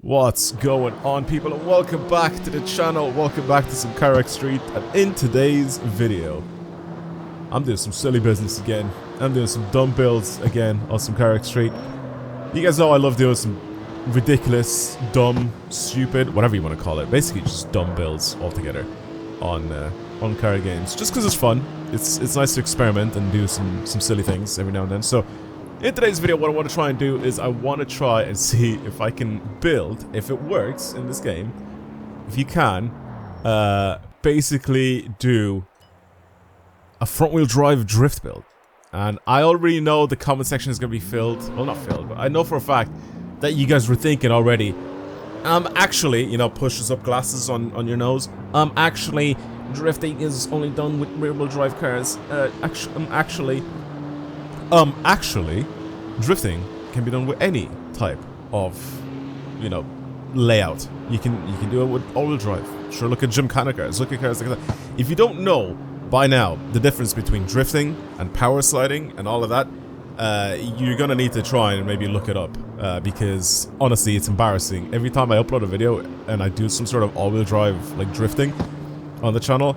What's going on, people, and welcome back to the channel. Welcome back to some Carx Street, and in today's video I'm doing some silly business again. I'm doing some dumb builds again on some Carx Street. You guys know I love doing some ridiculous, dumb, stupid, whatever you want to call it, basically just dumb builds altogether on car games, just because it's fun. It's nice to experiment and do some silly things every now and then. So in today's video, what I want to try and do is I want to try and see if I can build, if it works in this game, if you can, basically do a front-wheel drive drift build. And I already know the comment section is going to be filled, well, not filled, but I know for a fact that you guys were thinking already, actually, you know, pushes up glasses on your nose, actually, drifting is only done with rear-wheel drive cars, actually, drifting can be done with any type of, you know, layout. You can do it with all-wheel drive. Sure, look at Gymkhana cars, look at cars like that. If you don't know by now the difference between drifting and power sliding and all of that, you're gonna need to try and maybe look it up, because honestly, it's embarrassing. Every time I upload a video and I do some sort of all-wheel drive, like drifting, on the channel,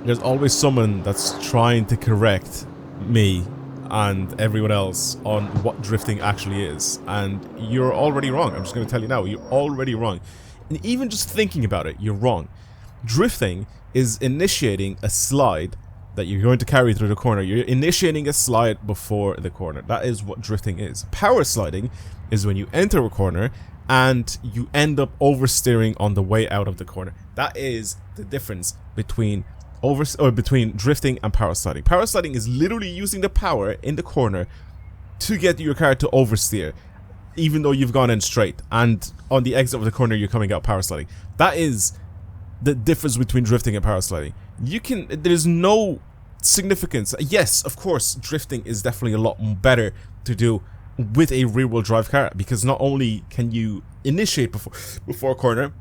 there's always someone that's trying to correct me and everyone else on what drifting actually is, and you're already wrong. I'm just going to tell you now, you're already wrong. And even just thinking about it, you're wrong. Drifting is initiating a slide that you're going to carry through the corner. You're initiating a slide before the corner. That is what drifting is. Power sliding is when you enter a corner and you end up oversteering on the way out of the corner. That is the difference between between drifting and power sliding. Power sliding is literally using the power in the corner to get your car to oversteer, even though you've gone in straight, and on the exit of the corner you're coming out power sliding. That is the difference between drifting and power sliding. There's no significance. Yes, of course, drifting is definitely a lot better to do with a rear-wheel drive car, because not only can you initiate before a corner,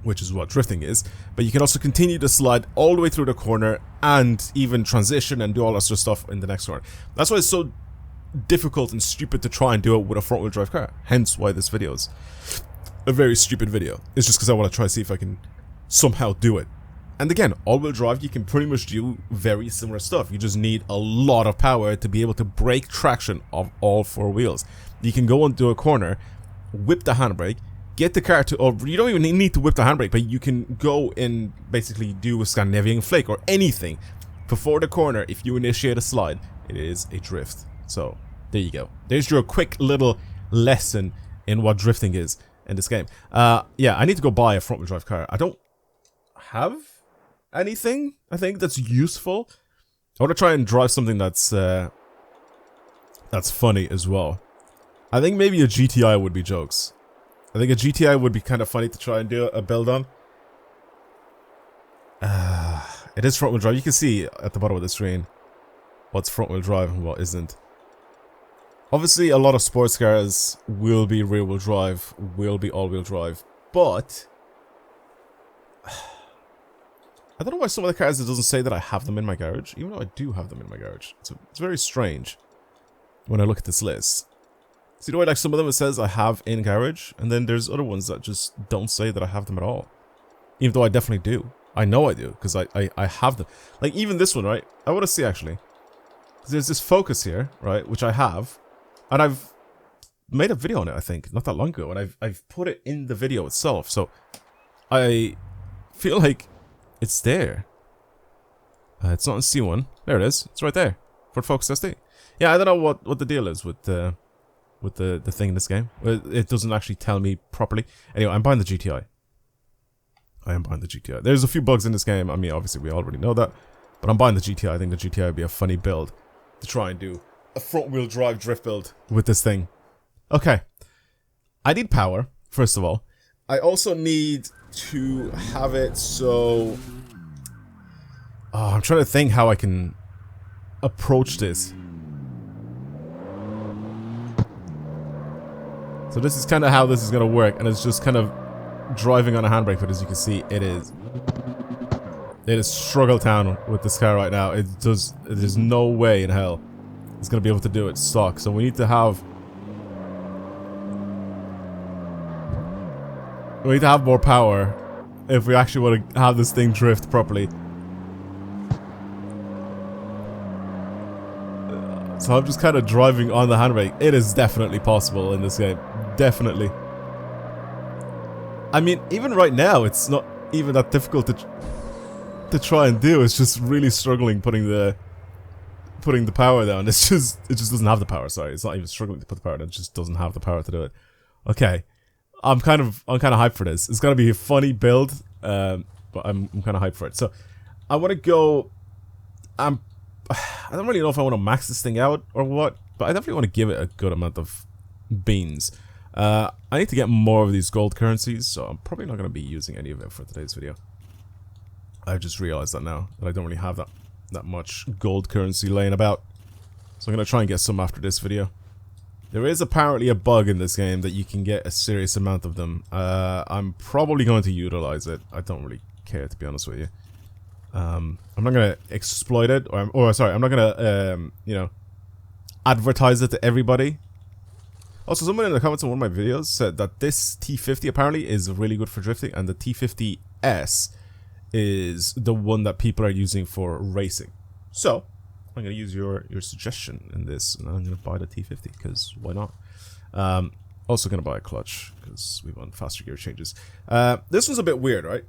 which is what drifting is, but you can also continue to slide all the way through the corner and even transition and do all that sort of stuff in the next corner. That's why it's so difficult and stupid to try and do it with a front-wheel drive car. Hence why this video is a very stupid video. It's just because I want to try to see if I can somehow do it. And again, all-wheel drive, you can pretty much do very similar stuff. You just need a lot of power to be able to break traction of all four wheels. You can go into a corner, whip the handbrake, get the car to, or you don't even need to whip the handbrake, but you can go and basically do a Scandinavian flake or anything before the corner. If you initiate a slide, it is a drift. So there you go. There's your quick little lesson in what drifting is in this game. Yeah, I need to go buy a front-wheel drive car. I don't have anything, I think, that's useful. I want to try and drive something that's funny as well. I think maybe a GTI would be jokes. I think a GTI would be kind of funny to try and do a build on. It is front-wheel drive. You can see at the bottom of the screen what's front-wheel drive and what isn't. Obviously, a lot of sports cars will be rear-wheel drive, will be all-wheel drive, but I don't know why some of the cars, it doesn't say that I have them in my garage, even though I do have them in my garage. It's very strange when I look at this list. See the way, like, some of them it says I have in garage, and then there's other ones that just don't say that I have them at all. Even though I definitely do. I know I do, because I have them. Like, even this one, right? I want to see, actually. There's this Focus here, right, which I have, and I've made a video on it, I think, not that long ago, and I've put it in the video itself, so I feel like it's there. It's not in C1. There it is. It's right there. Ford Focus SD. Yeah, I don't know what the deal is with the thing in this game. It doesn't actually tell me properly. Anyway, I'm buying the GTI. I am buying the GTI. There's a few bugs in this game. I mean, obviously, we already know that. But I'm buying the GTI. I think the GTI would be a funny build to try and do a front-wheel drive drift build with this thing. Okay. I need power, first of all. I also need to have it so... Oh, I'm trying to think how I can approach this. So this is kind of how this is going to work, and it's just kind of driving on a handbrake, but as you can see, it is struggle town with this car right now. There's no way in hell it's going to be able to do it stock, so we need to have We need to have more power if we actually want to have this thing drift properly. So I'm just kind of driving on the handbrake. It is definitely possible in this game. Definitely. I mean, even right now, it's not even that difficult to try and do. It's just really struggling putting the power down. It just doesn't have the power. Sorry, it's not even struggling to put the power down. It just doesn't have the power to do it. Okay, I'm kind of hyped for this. It's gonna be a funny build, but I'm kind of hyped for it. So I want to go. I don't really know if I want to max this thing out or what, but I definitely want to give it a good amount of beans. I need to get more of these gold currencies, so I'm probably not going to be using any of it for today's video. I just realized that now, that I don't really have that much gold currency laying about. So I'm going to try and get some after this video. There is apparently a bug in this game that you can get a serious amount of them. I'm probably going to utilize it. I don't really care, to be honest with you. I'm not gonna exploit it, or sorry, I'm not gonna, you know, advertise it to everybody. Also, someone in the comments on one of my videos said that this T50 apparently is really good for drifting, and the T50S is the one that people are using for racing. So, I'm gonna use your suggestion in this, and I'm gonna buy the T50, because why not? Also gonna buy a clutch, because we want faster gear changes. This one's a bit weird, right?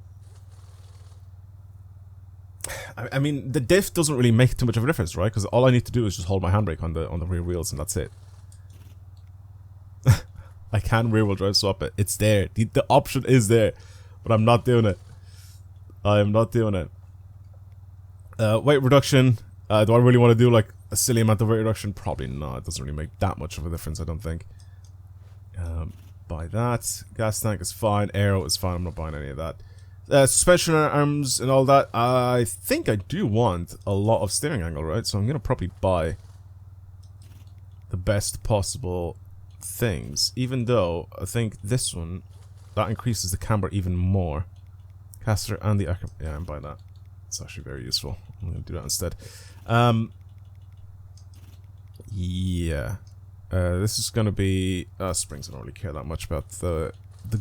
I mean, the diff doesn't really make too much of a difference, right? Because all I need to do is just hold my handbrake on the rear wheels, and that's it. I can rear wheel drive swap it. It's there. The option is there, but I'm not doing it. I am not doing it. Weight reduction. Do I really want to do like a silly amount of weight reduction? Probably not. It doesn't really make that much of a difference, I don't think. Buy that. Gas tank is fine. Aero is fine. I'm not buying any of that. Suspension arms and all that. I think I do want a lot of steering angle, right? So I'm gonna probably buy the best possible things, even though I think this one, that increases the camber even more. Caster and the acro. Yeah, I'm buying that. It's actually very useful. I'm gonna do that instead. Yeah. This is gonna be springs. I don't really care that much about the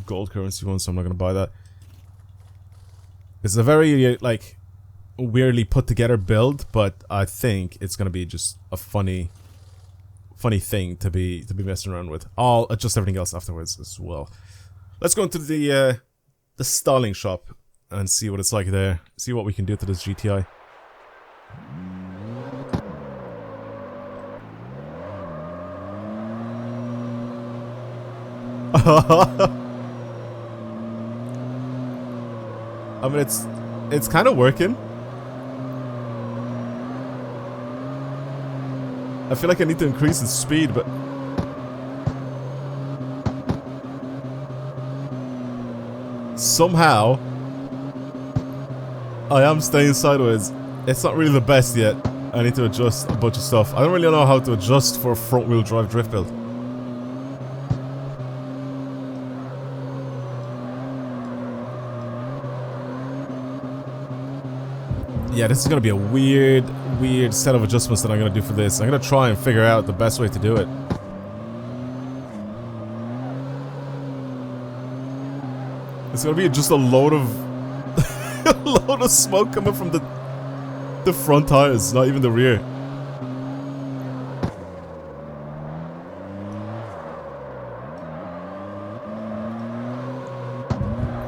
gold currency one, so I'm not gonna buy that. It's a very, like, weirdly put together build, but I think it's gonna be just a funny thing to be messing around with. I'll adjust everything else afterwards as well. Let's go into the styling shop and see what it's like there. See what we can do to this GTI. I mean, it's kind of working. I feel like I need to increase the speed, but somehow I am staying sideways. It's not really the best yet. I need to adjust a bunch of stuff. I don't really know how to adjust for a front-wheel drive drift build. Yeah, this is gonna be a weird set of adjustments that I'm gonna do for this. I'm gonna try and figure out the best way to do it. It's gonna be just a load of a load of smoke coming from the front tires, not even the rear.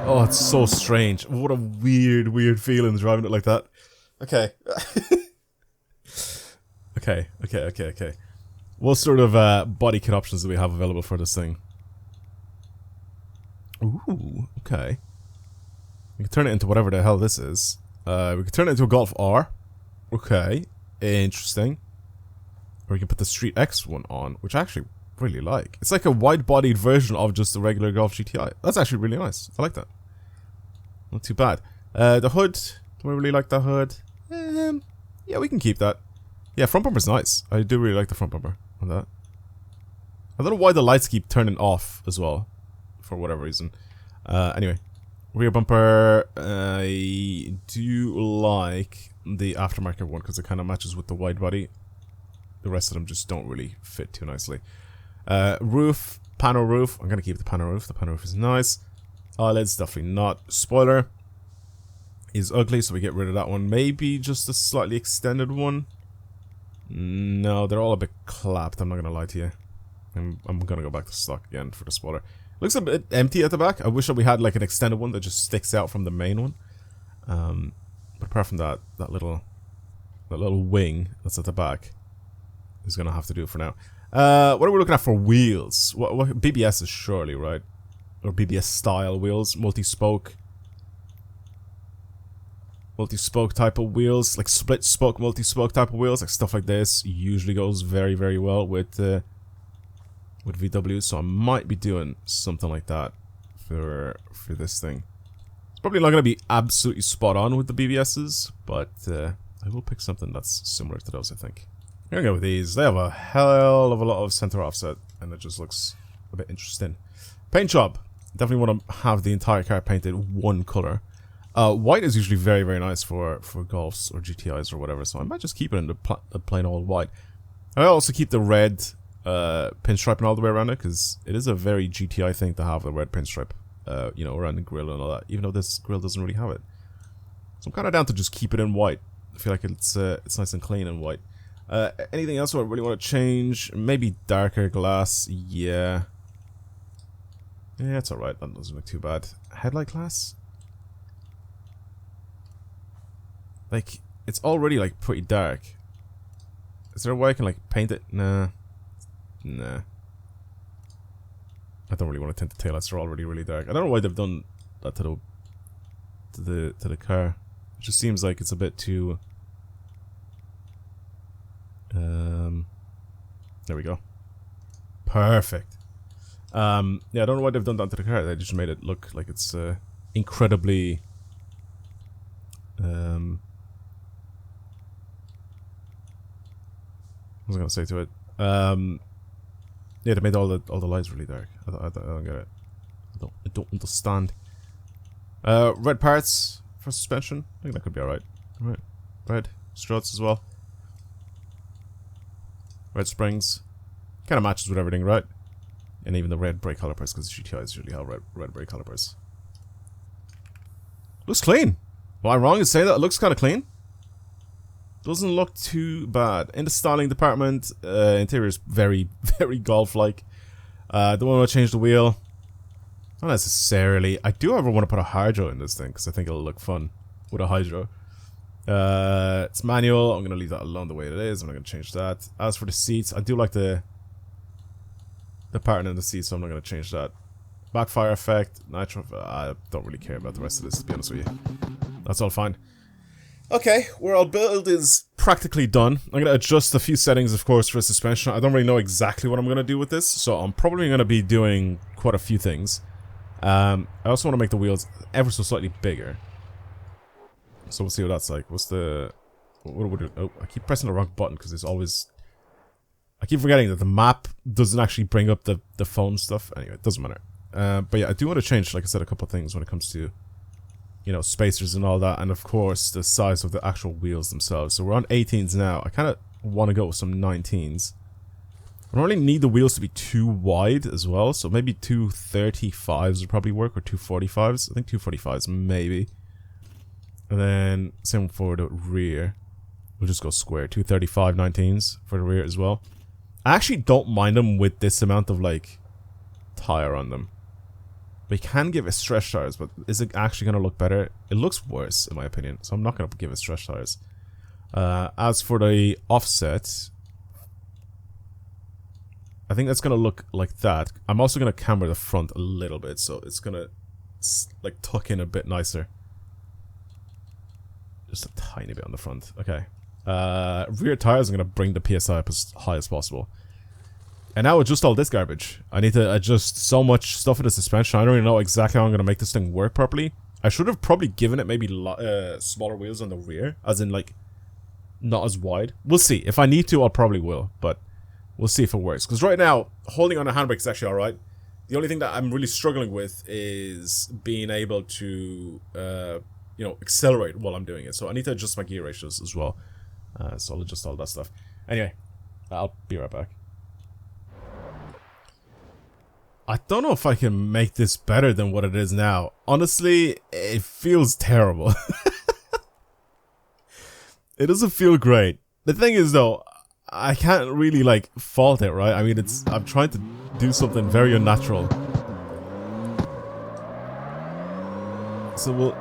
Oh, it's so strange. What a weird feeling driving it like that. Okay. Okay. What sort of body kit options do we have available for this thing? Ooh, okay. We can turn it into whatever the hell this is. We can turn it into a Golf R. Okay, interesting. Or we can put the Street X one on, which I actually really like. It's like a wide-bodied version of just the regular Golf GTI. That's actually really nice. I like that. Not too bad. The hood. Do I really like that hood? Yeah, we can keep that. Yeah, front bumper's nice. I do really like the front bumper on that. I don't know why the lights keep turning off as well, for whatever reason. Anyway, rear bumper. I do like the aftermarket one because it kind of matches with the wide body. The rest of them just don't really fit too nicely. Roof, panel roof. I'm gonna keep the panel roof. The panel roof is nice. Eyelids, definitely not. Spoiler is ugly, so we get rid of that one. Maybe just a slightly extended one. No, they're all a bit clapped, I'm not gonna lie to you. I'm gonna go back to stock again for the spoiler. Looks a bit empty at the back. I wish that we had like an extended one that just sticks out from the main one. But apart from that, that little wing that's at the back is gonna have to do for now. What are we looking at for wheels? What BBS is surely, right? Or BBS style wheels, multi-spoke type of wheels, like split spoke multi-spoke type of wheels, like stuff like this usually goes very, very well with VW. So I might be doing something like that for this thing. It's probably not going to be absolutely spot on with the BBSs, but I will pick something that's similar to those, I think. I'm gonna go with these. They have a hell of a lot of center offset, and it just looks a bit interesting. Paint job. Definitely want to have the entire car painted one color. White is usually very, very nice for Golfs or GTIs or whatever, so I might just keep it in the plain old white. I also keep the red pinstriping all the way around it, because it is a very GTI thing to have the red pinstripe, you know, around the grille and all that, even though this grille doesn't really have it. So I'm kind of down to just keep it in white. I feel like it's nice and clean in white. Anything else I really want to change? Maybe darker glass, yeah. Yeah, it's alright, that doesn't look too bad. Headlight glass? Like, it's already, like, pretty dark. Is there a way I can, like, paint it? Nah. Nah. I don't really want to tint the taillights, they're already really dark. I don't know why they've done that to the car. It just seems like it's a bit too... There we go. Perfect. Yeah, I don't know why they've done that to the car. They just made it look like it's incredibly... what was I gonna say to it? Yeah, they made all the lights really dark. I don't get it. I don't understand. Red parts for suspension. I think that could be alright. Alright. Red struts as well. Red springs. Kind of matches with everything, right? And even the red brake calipers, because GTIs usually have red brake calipers. Looks clean. Am I wrong in saying that? It looks kind of clean. Doesn't look too bad. In the styling department, interior is very, very Golf-like. Don't want to change the wheel. Not necessarily. I do ever want to put a hydro in this thing, because I think it'll look fun with a hydro. It's manual. I'm going to leave that alone the way it is. I'm not going to change that. As for the seats, I do like the pattern in the seats, so I'm not going to change that. Backfire effect, nitro. I don't really care about the rest of this, to be honest with you. That's all fine. Okay, well, our build is practically done. I'm going to adjust a few settings, of course, for suspension. I don't really know exactly what I'm going to do with this, so I'm probably going to be doing quite a few things. I also want to make the wheels ever so slightly bigger. So we'll see what that's like. What's the... What would it... Oh, I keep pressing the wrong button because it's always... I keep forgetting that the map doesn't actually bring up the phone stuff. Anyway, it doesn't matter. But yeah, I do want to change, like I said, a couple of things when it comes to, you know, spacers and all that. And of course, the size of the actual wheels themselves. So we're on 18s now. I kind of want to go with some 19s. I don't really need the wheels to be too wide as well. So maybe 235s would probably work, or 245s. I think 245s maybe. And then same for the rear. We'll just go square. 235 19s for the rear as well. I actually don't mind them with this amount of, like, tire on them. We can give it stretch tires, but is it actually going to look better? It looks worse, in my opinion, so I'm not going to give it stretch tires. As for the offset, I think that's going to look like that. I'm also going to camber the front a little bit, so it's going to, like, tuck in a bit nicer. Just a tiny bit on the front. Okay. Rear tires, I'm going to bring the PSI up as high as possible. And now adjust all this garbage. I need to adjust so much stuff in the suspension. I don't even know exactly how I'm going to make this thing work properly. I should have probably given it maybe smaller wheels on the rear. As in, like, not as wide. We'll see. If I need to, I probably will. But we'll see if it works. Because right now, holding on the handbrake is actually alright. The only thing that I'm really struggling with is being able to, you know, accelerate while I'm doing it. So I need to adjust my gear ratios as well. So I'll adjust all that stuff. Anyway, I'll be right back. I don't know if I can make this better than what it is now. Honestly, it feels terrible. It doesn't feel great. The thing is though, I can't really like fault it, right? I mean, I'm trying to do something very unnatural. So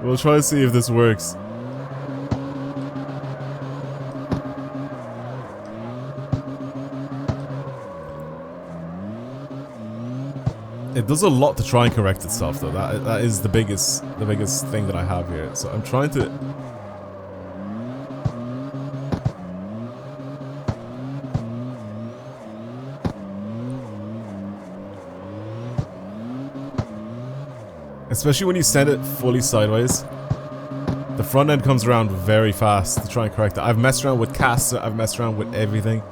we'll try to see if this works. It does a lot to try and correct itself, though. That is the biggest thing that I have here. So I'm trying to. Especially when you send it fully sideways, the front end comes around very fast to try and correct it. I've messed around with casts. I've messed around with everything.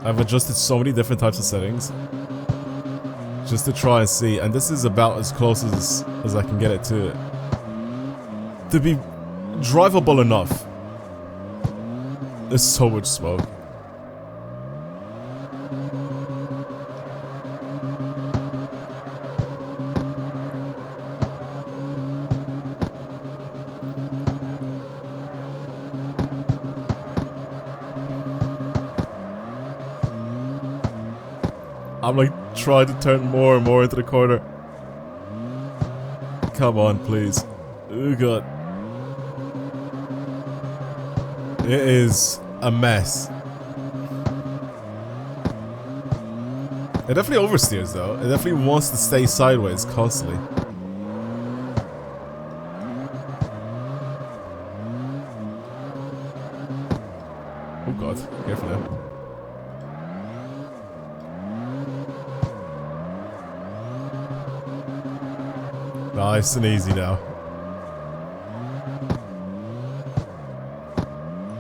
I've adjusted so many different types of settings just to try and see, and this is about as close as I can get it to be drivable enough. There's so much smoke. I'm like trying to turn more and more into the corner. Come on, please. Oh god. It is a mess. It definitely oversteers though. It definitely wants to stay sideways constantly. Oh god, careful now. Nice and easy now.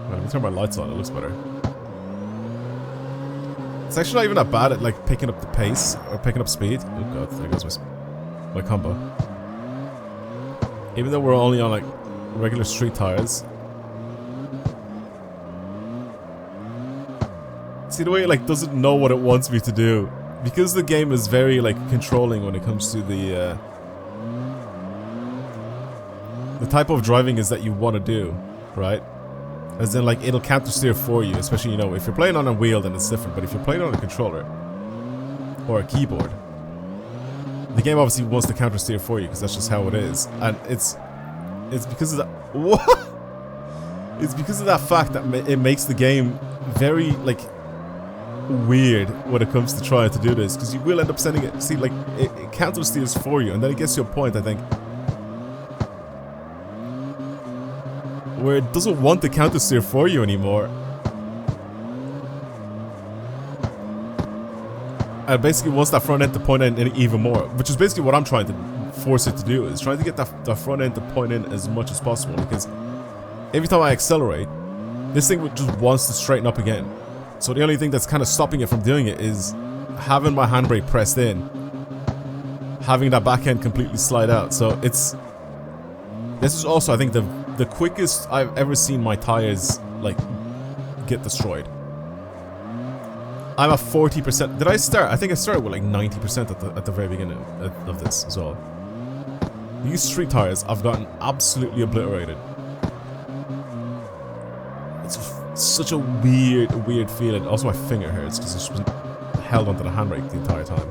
Let me turn my lights on, it looks better. It's actually not even that bad at like picking up the pace or picking up speed. Oh god, there goes my combo. Even though we're only on like regular street tires. See the way it like doesn't know what it wants me to do. Because the game is very like controlling when it comes to the type of driving is that you want to do, right? As in like it'll counter steer for you, especially, you know, if you're playing on a wheel then it's different, but if you're playing on a controller or a keyboard, the game obviously wants to counter steer for you because that's just how it is. And it's because of that. What? It's because of that fact that it makes the game very like weird when it comes to trying to do this, because you will end up sending it. See, like it counter steers for you, and then it gets to a point, I think, where it doesn't want to counter steer for you anymore. And basically wants that front end to point in even more, which is basically what I'm trying to force it to do, is trying to get that front end to point in as much as possible, because every time I accelerate, this thing just wants to straighten up again. So the only thing that's kind of stopping it from doing it is having my handbrake pressed in, having that back end completely slide out. So this is also, I think, the quickest I've ever seen my tires like get destroyed. I'm at 40%. Did I start? I think I started with like 90% at the very beginning of this as well. These street tires I've gotten absolutely obliterated. It's such a weird feeling. Also, my finger hurts because it's been held onto the handbrake the entire time.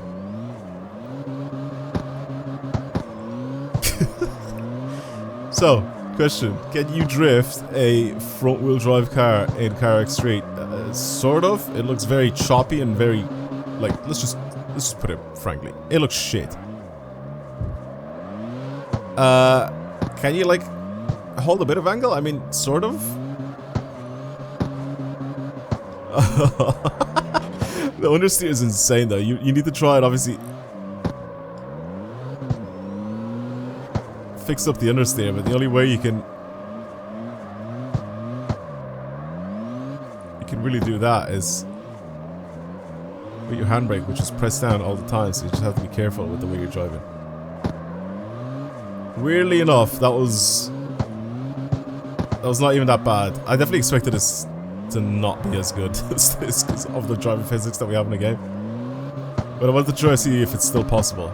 So, question: can you drift a front-wheel drive car in Carx Street? Sort of. It looks very choppy and very, like, let's just put it frankly, it looks shit. Can you like hold a bit of angle? I mean, sort of. The understeer is insane though. You need to try it, obviously. Fix up the understeer, but the only way you can really do that is with your handbrake, which is pressed down all the time, so you just have to be careful with the way you're driving. Weirdly enough, that was That was not even that bad. I definitely expected this to not be as good as this because of the driving physics that we have in the game. But I wanted to try to see if it's still possible.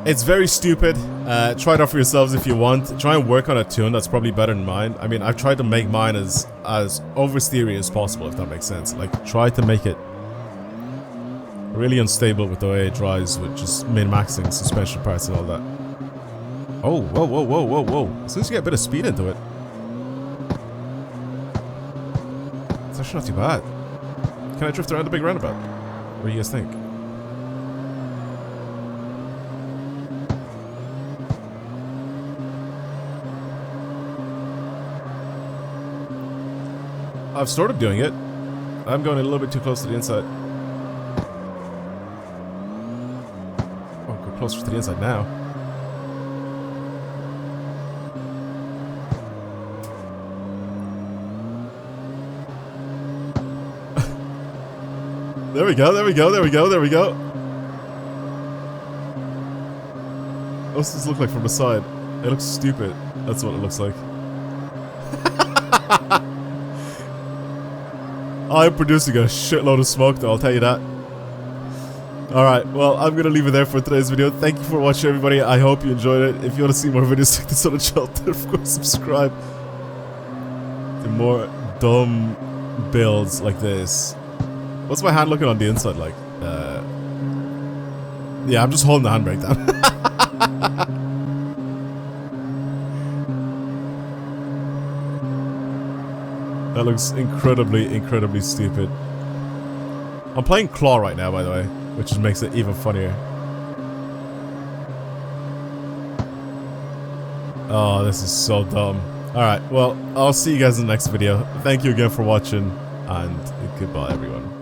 It's very stupid. Try it out for yourselves if you want. Try and work on a tune that's probably better than mine. I mean, I've tried to make mine as oversteery as possible, if that makes sense. Like, try to make it really unstable with the way it drives, with just min-maxing suspension parts and all that. Oh, whoa, whoa, whoa, whoa, whoa. As soon as you get a bit of speed into it, it's actually not too bad. Can I drift around the big roundabout? What do you guys think? I've started doing it. I'm going a little bit too close to the inside. Oh, go closer to the inside now. There we go, there we go, there we go, there we go. What's this look like from the side? It looks stupid. That's what it looks like. I'm producing a shitload of smoke though, I'll tell you that. Alright, well, I'm gonna leave it there for today's video. Thank you for watching, everybody. I hope you enjoyed it. If you want to see more videos like this on the channel, then of course subscribe to more dumb builds like this. What's my hand looking on the inside like? Yeah, I'm just holding the handbrake down. That looks incredibly, incredibly stupid. I'm playing Claw right now, by the way, which just makes it even funnier. Oh, this is so dumb. Alright, well, I'll see you guys in the next video. Thank you again for watching, and goodbye, everyone.